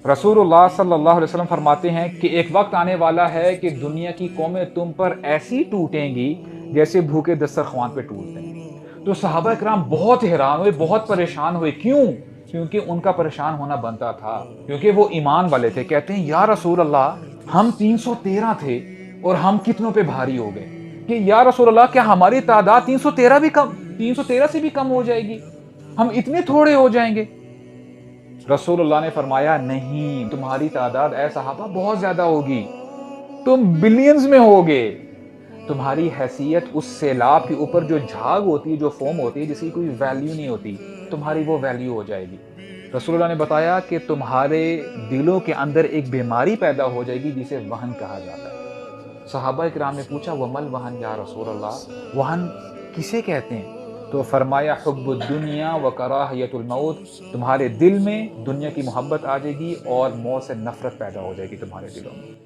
रसूलुल्लाह सल्लल्लाहु अलैहि वसल्लम फरमाते हैं कि एक वक्त आने वाला है कि दुनिया की कौमें तुम पर ऐसी टूटेंगी जैसे भूखे दस्तरख्वान पे टूटते हैं। तो सहाबा इकराम बहुत हैरान हुए, बहुत परेशान हुए। क्यों? क्योंकि उनका परेशान होना बनता था, क्योंकि वो ईमान वाले थे। कहते हैं या रसूल अल्लाह, हम 313 थे और हम कितनों पे भारी हो गए कि या रसूल अल्लाह, क्या हमारी तादाद 313 से भी कम हो जाएगी? हम इतने थोड़े हो जाएंगे? रसूलुल्लाह ने फरमाया नहीं, तुम्हारी तादाद ऐ सहाबा बहुत ज्यादा होगी, तुम बिलियंस में होगे। तुम्हारी हैसियत उस सैलाब के ऊपर जो झाग होती है, जो फोम होती है, जिसकी कोई वैल्यू नहीं होती, तुम्हारी वो वैल्यू हो जाएगी। रसूलुल्लाह ने बताया कि तुम्हारे दिलों के अंदर एक बीमारी पैदा हो जाएगी जिसे वहन कहा जाता है। सहाबा इकराम ने पूछा वमल वहन या रसूल अल्लाह, वहन किसे कहते हैं? तो फरमाया हुब्बुद दुनिया व कराहियतुल मौत, तुम्हारे दिल में दुनिया की मोहब्बत आ जाएगी और मौत से नफरत पैदा हो जाएगी तुम्हारे दिलों में।